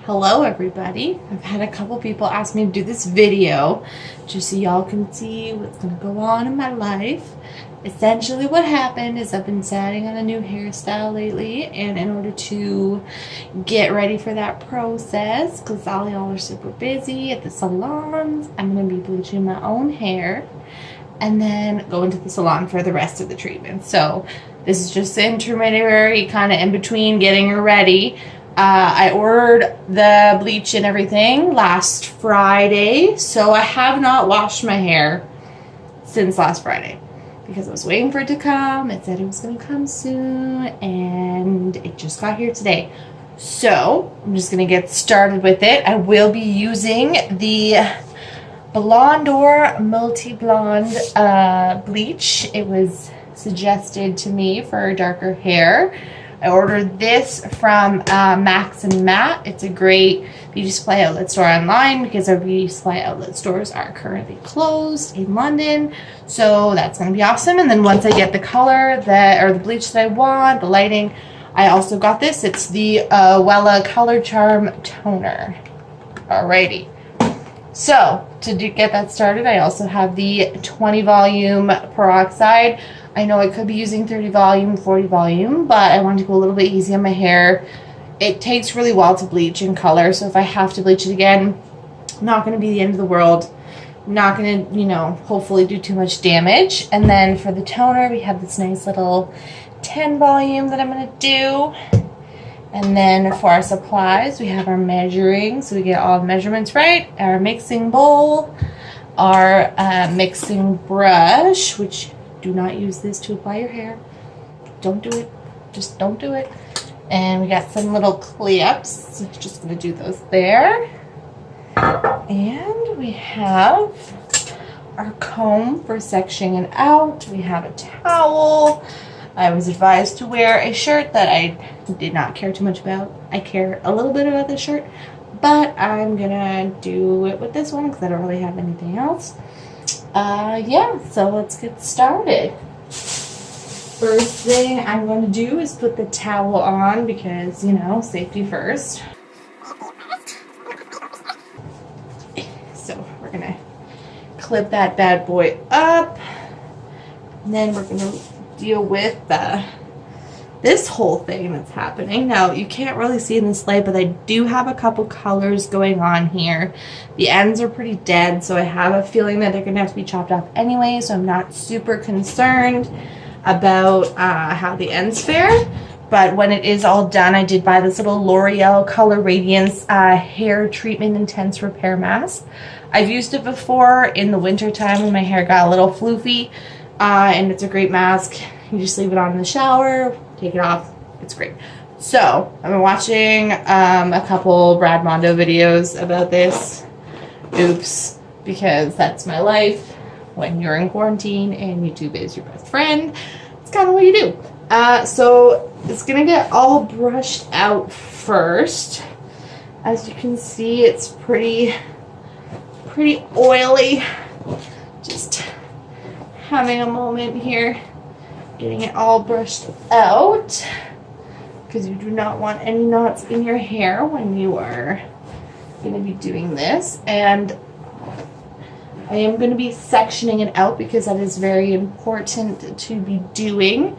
Hello everybody. I've had a couple people ask me to do this video just so y'all can see what's gonna go on in my life. Essentially what happened is I've been deciding on a new hairstyle lately, and in order to get ready for that process, because all y'all are super busy at the salons, I'm gonna be bleaching my own hair and then go into the salon for the rest of the treatment. So this is just the intermediary, kind of in between getting her ready. I ordered the bleach and everything last Friday, so I have not washed my hair since last Friday because I was waiting for it to come. It said it was going to come soon, and it just got here today. So I'm just going to get started with it. I will be using the Blonde or Multi-Blonde bleach. It was suggested to me for darker hair. I ordered this from Max and Matt. It's a great beauty supply outlet store online because our beauty supply outlet stores are currently closed in London. So that's going to be awesome. And then once I get the color or the bleach that I want, the lighting, I also got this. It's the Wella Color Charm Toner. Alrighty. So to get that started, I also have the 20 volume peroxide. I know I could be using 30 volume, 40 volume, but I wanted to go a little bit easy on my hair. It takes really well to bleach and color, so if I have to bleach it again, not going to be the end of the world. Not going to, hopefully do too much damage. And then for the toner, we have this nice little 10 volume that I'm going to do. And then for our supplies, we have our measuring, so we get all the measurements right. Our mixing bowl, our mixing brush, which do not use this to apply your hair. Don't do it. Just don't do it. And we got some little clips. Just going to do those there. And we have our comb for sectioning it out. We have a towel. I was advised to wear a shirt that I did not care too much about. I care a little bit about this shirt, but I'm going to do it with this one because I don't really have anything else. Yeah, so let's get started. First thing I'm going to do is put the towel on because, safety first. So we're going to clip that bad boy up. And then we're going to deal with this whole thing that's happening. Now, you can't really see in this light, but I do have a couple colors going on here. The ends are pretty dead, so I have a feeling that they're going to have to be chopped off anyway, so I'm not super concerned about how the ends fare. But when it is all done, I did buy this little L'Oreal Color Radiance Hair Treatment Intense Repair Mask. I've used it before in the winter time when my hair got a little floofy, and it's a great mask. You just leave it on in the shower, take it off. It's great. So I've been watching a couple Brad Mondo videos about this. Oops, because that's my life when you're in quarantine and YouTube is your best friend. It's kind of what you do. So it's gonna get all brushed out first. As you can see, it's pretty oily. Just having a moment here, getting it all brushed out because you do not want any knots in your hair when you are going to be doing this. And I am going to be sectioning it out because that is very important to be doing,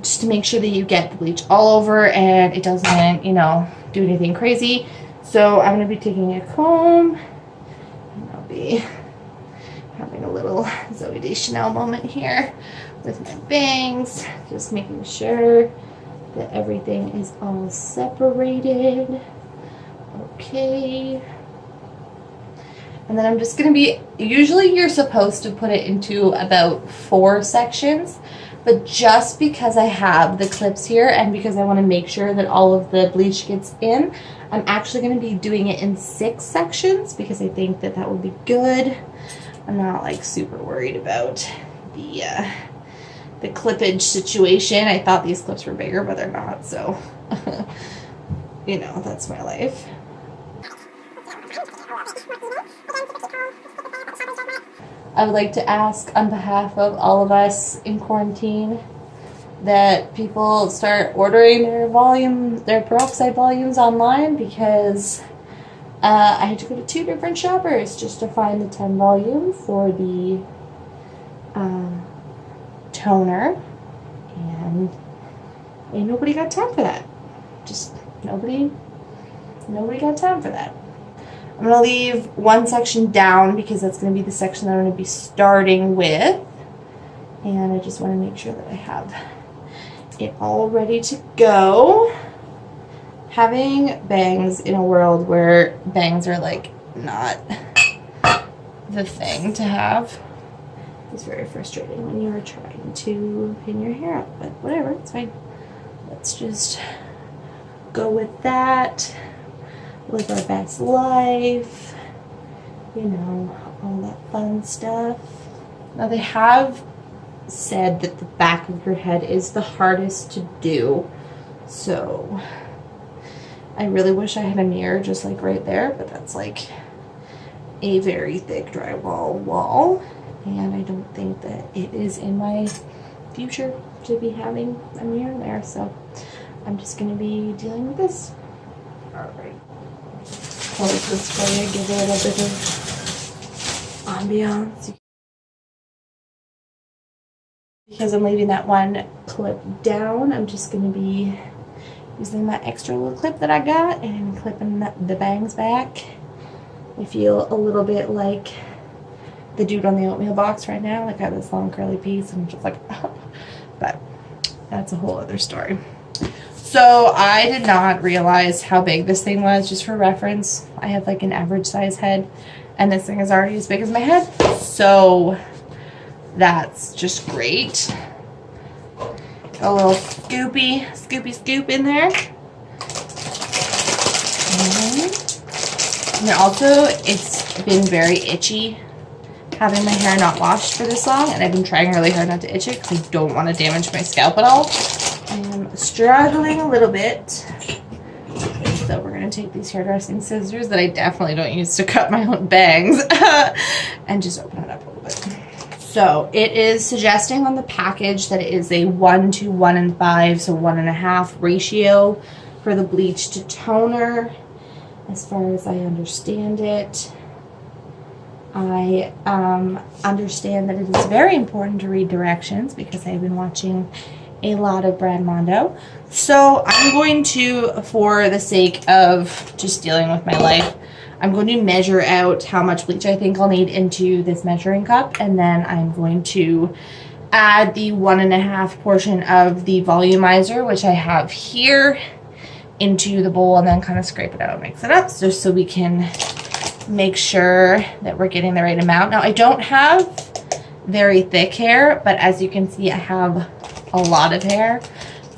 just to make sure that you get the bleach all over and it doesn't, do anything crazy. So I'm going to be taking a comb and I'll be having a little Zooey Deschanel moment here with my bangs, just making sure that everything is all separated. Okay. And then I'm just going to be, usually you're supposed to put it into about 4 sections, but just because I have the clips here and because I want to make sure that all of the bleach gets in, I'm actually going to be doing it in 6 sections because I think that that would be good. I'm not super worried about the clippage situation. I thought these clips were bigger, but they're not, so that's my life. I would like to ask on behalf of all of us in quarantine that people start ordering their peroxide volumes online, because I had to go to 2 different shoppers just to find the 10 volume for the toner, and ain't nobody got time for that. Just nobody got time for that. I'm going to leave one section down because that's going to be the section that I'm going to be starting with, and I just want to make sure that I have it all ready to go. Having bangs in a world where bangs are like not the thing to have is very frustrating when you're trying to pin your hair up, but whatever, it's fine. Let's just go with that. Live our best life, you know, all that fun stuff. Now they have said that the back of your head is the hardest to do, so I really wish I had a mirror just like right there, but that's like a very thick drywall wall, and I don't think that it is in my future to be having a mirror there, so I'm just going to be dealing with this. Alright, close this for you, give it a little bit of ambiance. Because I'm leaving that one clip down, I'm just going to be using that extra little clip that I got and clipping the bangs back. I feel a little bit like the dude on the oatmeal box right now. Like I have this long curly piece and I'm just like, but that's a whole other story. So I did not realize how big this thing was. Just for reference, I have like an average size head and this thing is already as big as my head. So that's just great. A little scoop in there. And also, it's been very itchy having my hair not washed for this long, and I've been trying really hard not to itch it because I don't want to damage my scalp at all. I am struggling a little bit. So we're going to take these hairdressing scissors that I definitely don't use to cut my own bangs and just open it up a little bit. So it is suggesting on the package that it is a 1 to 1 and 5, so 1.5 ratio for the bleach to toner. As far as I understand it, I understand that it is very important to read directions because I've been watching a lot of Brad Mondo. So I'm going to, for the sake of just dealing with my life, I'm going to measure out how much bleach I think I'll need into this measuring cup, and then I'm going to add the 1.5 portion of the volumizer, which I have here, into the bowl, and then kind of scrape it out and mix it up just so we can make sure that we're getting the right amount. Now I don't have very thick hair, but as you can see I have a lot of hair,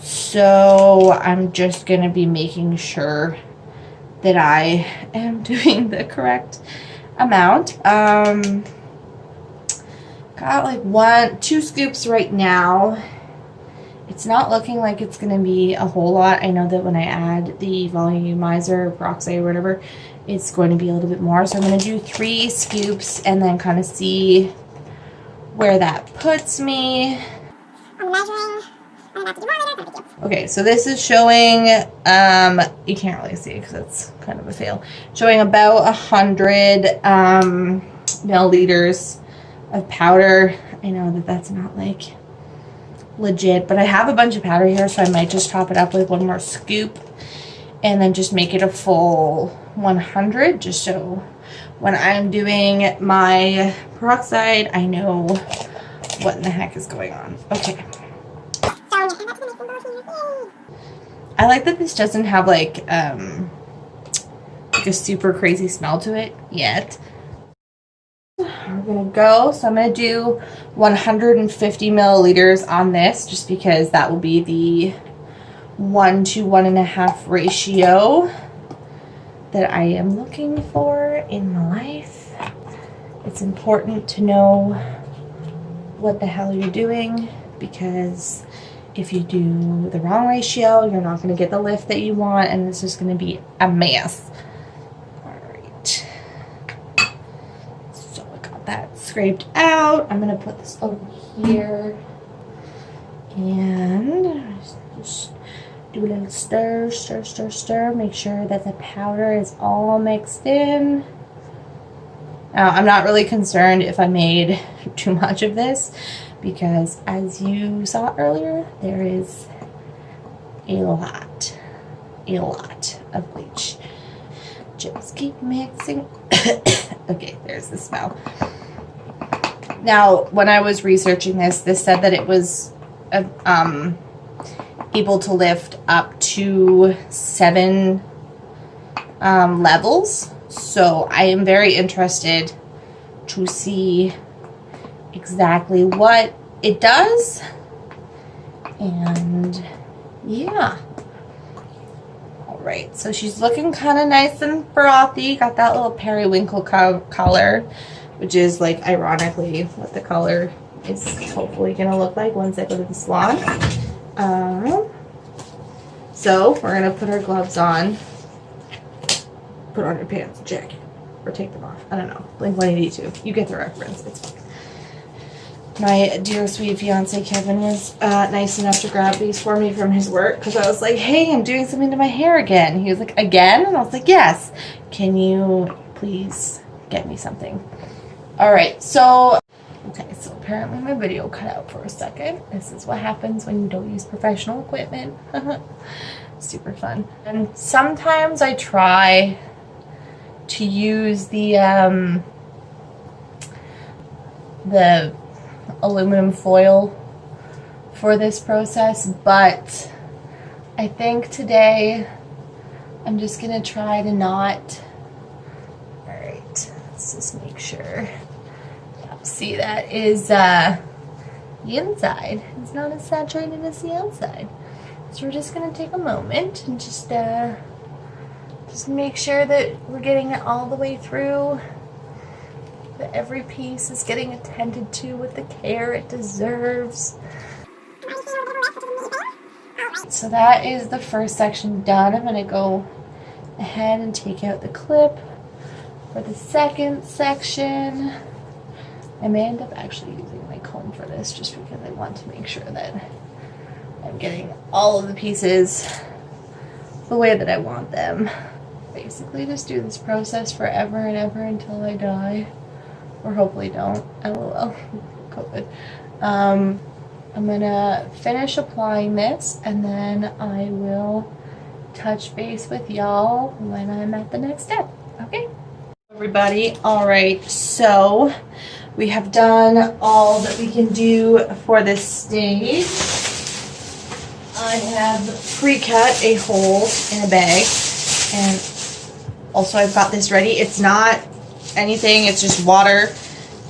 so I'm just going to be making sure that I am doing the correct amount. Got like 2 scoops right now. It's not looking like it's going to be a whole lot. I know that when I add the volumizer, peroxide, or whatever, it's going to be a little bit more. So I'm going to do 3 scoops and then kind of see where that puts me. I'm measuring. I'm about to do more later. Okay, so this is showing, you can't really see because it's kind of a fail, showing about 100 milliliters of powder. I know that that's not like legit, but I have a bunch of powder here, so I might just top it up with 1 more scoop and then just make it a full 100, just so when I'm doing my peroxide, I know what in the heck is going on. Okay. I like that this doesn't have like a super crazy smell to it yet. We're gonna go, so I'm gonna do 150 milliliters on this just because that will be the 1 to 1.5 ratio that I am looking for in my life. It's important to know what the hell you're doing, because if you do the wrong ratio, you're not going to get the lift that you want, and it's just going to be a mess. Alright. So I got that scraped out. I'm going to put this over here. And just Do a little stir, stir, stir, stir. Make sure that the powder is all mixed in. Now, I'm not really concerned if I made too much of this because, as you saw earlier, there is a lot of bleach. Just keep mixing. Okay, there's the smell. Now, when I was researching this said that it was able to lift up to 7 levels. So I am very interested to see exactly what it does. And yeah. Alright, so she's looking kind of nice and frothy. Got that little periwinkle color, which is like ironically what the color is hopefully going to look like once I go to the salon. So we're going to put our gloves on. Put on your pants, jacket, or take them off. I don't know. Blink-182. You get the reference. It's fine. My dear sweet fiance Kevin was nice enough to grab these for me from his work because I was like, hey, I'm doing something to my hair again. He was like, again? And I was like, yes. Can you please get me something? All right. So, okay. So apparently my video cut out for a second. This is what happens when you don't use professional equipment. Super fun. And sometimes I try to use the aluminum foil for this process, but I think today I'm just gonna try to not. All right, let's just make sure. See, that is the inside. It's not as saturated as the outside. So we're just gonna take a moment and just make sure that we're getting it all the way through. That every piece is getting attended to with the care it deserves. So that is the first section done. I'm going to go ahead and take out the clip for the second section. I may end up actually using my comb for this just because I want to make sure that I'm getting all of the pieces the way that I want them. Basically just do this process forever and ever until I die. Or hopefully don't. LOL. COVID. I'm gonna finish applying this and then I will touch base with y'all when I'm at the next step. Okay? Everybody, alright, so we have done all that we can do for this stage. I have pre-cut a hole in a bag and also I've got this ready. It's not anything, it's just water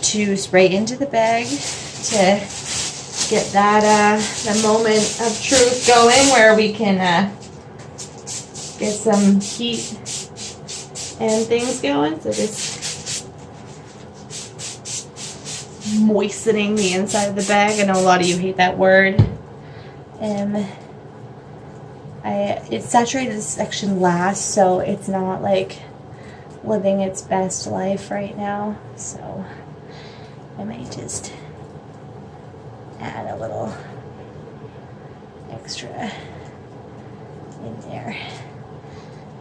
to spray into the bag to get that the moment of truth going where we can get some heat and things going. So just moistening the inside of the bag. I know a lot of you hate that word. It saturated this section last, so it's not like living its best life right now, so I might just add a little extra in there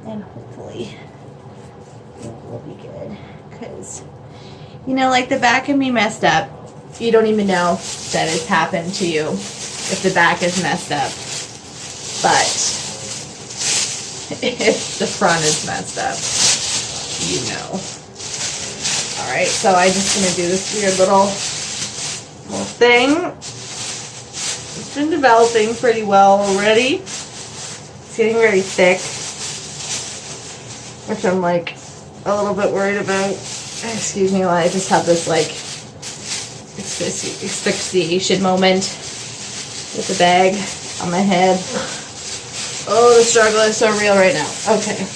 and hopefully it will be good, because you know, like the back can be messed up. You don't even know that it's happened to you if the back is messed up, but if the front is messed up, you know. Alright, so I'm just going to do this weird little thing. It's been developing pretty well already. It's getting very thick, which I'm like a little bit worried about. Excuse me while I just have this like asphyxiation moment with the bag on my head. Oh, the struggle is so real right now. Okay.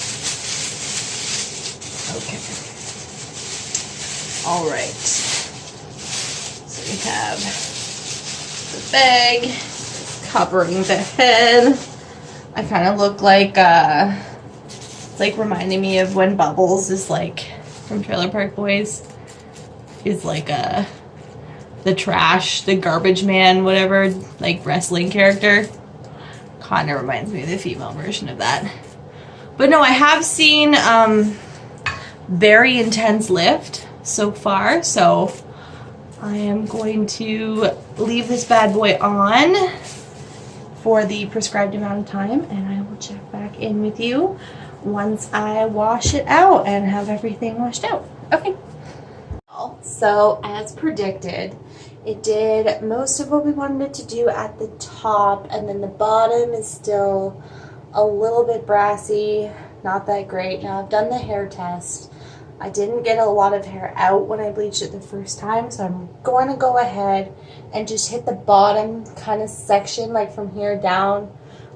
Alright, so we have the bag covering the head. I kind of look like, it's like reminding me of when Bubbles is like, from Trailer Park Boys, is like the trash, the garbage man, whatever, like wrestling character. Kind of reminds me of the female version of that. But no, I have seen very intense lift so far, so I am going to leave this bad boy on for the prescribed amount of time, and I will check back in with you once I wash it out and have everything washed out. Okay. So as predicted, it did most of what we wanted it to do at the top, and then the bottom is still a little bit brassy, not that great. Now I've done the hair test. I didn't get a lot of hair out when I bleached it the first time, so I'm going to go ahead and just hit the bottom kind of section, like from here down,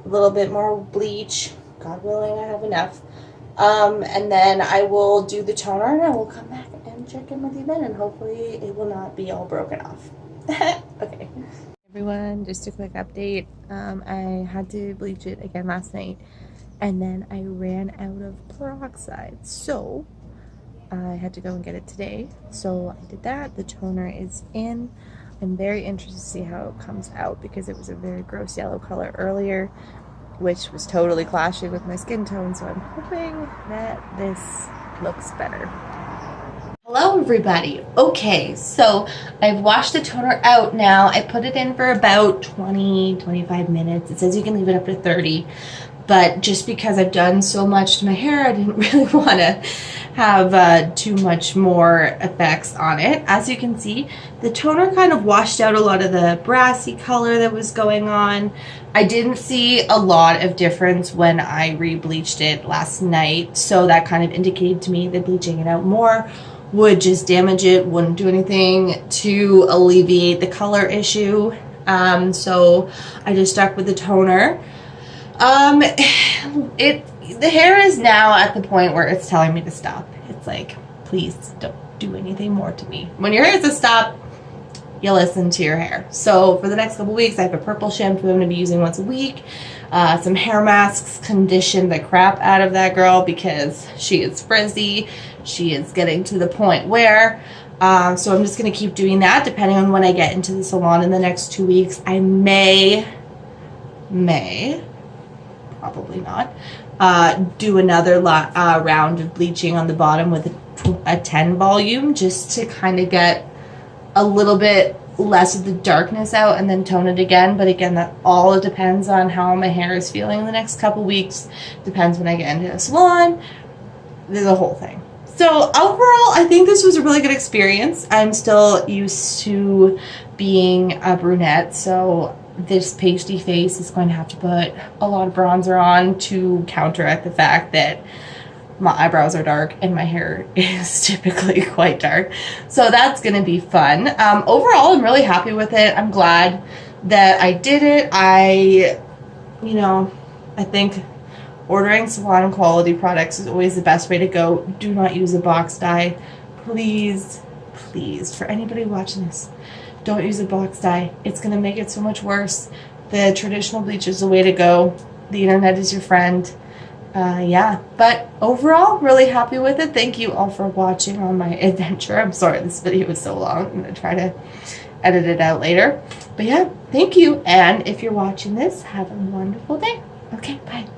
a little bit more bleach. God willing, I have enough. And then I will do the toner, and I will come back and check in with you then, and hopefully it will not be all broken off. Okay. Everyone, just a quick update. I had to bleach it again last night, and then I ran out of peroxide, so I had to go and get it today. So I did that. The toner is in. I'm very interested to see how it comes out, because it was a very gross yellow color earlier, which was totally clashing with my skin tone, so I'm hoping that this looks better. Hello everybody. Okay, so I've washed the toner out now. I put it in for about 20-25 minutes. It says you can leave it up to 30, but just because I've done so much to my hair, I didn't really want to have too much more effects on it. As you can see, the toner kind of washed out a lot of the brassy color that was going on. I didn't see a lot of difference when I re-bleached it last night, so that kind of indicated to me that bleaching it out more would just damage it, wouldn't do anything to alleviate the color issue. So I just stuck with the toner. The hair is now at the point where it's telling me to stop. It's like, please don't do anything more to me. When your hair says stop, you listen to your hair. So for the next couple weeks, I have a purple shampoo I'm going to be using once a week. Some hair masks condition the crap out of that girl because she is frizzy. She is getting to the point where, so I'm just going to keep doing that depending on when I get into the salon in the next 2 weeks. I may, probably not, do another round of bleaching on the bottom with a 10 volume just to kind of get a little bit less of the darkness out and then tone it again. But again, that all depends on how my hair is feeling in the next couple weeks. Depends when I get into the salon. There's a whole thing. So overall, I think this was a really good experience. I'm still used to being a brunette, so this pasty face is going to have to put a lot of bronzer on to counteract the fact that my eyebrows are dark and my hair is typically quite dark. So that's going to be fun. Overall, I'm really happy with it. I'm glad that I did it. I think ordering salon quality products is always the best way to go. Do not use a box dye. Please, please, for anybody watching this, don't use a box dye. It's going to make it so much worse. The traditional bleach is the way to go. The internet is your friend. Yeah, but overall, really happy with it. Thank you all for watching on my adventure. I'm sorry this video was so long. I'm going to try to edit it out later. But yeah, thank you. And if you're watching this, have a wonderful day. Okay, bye.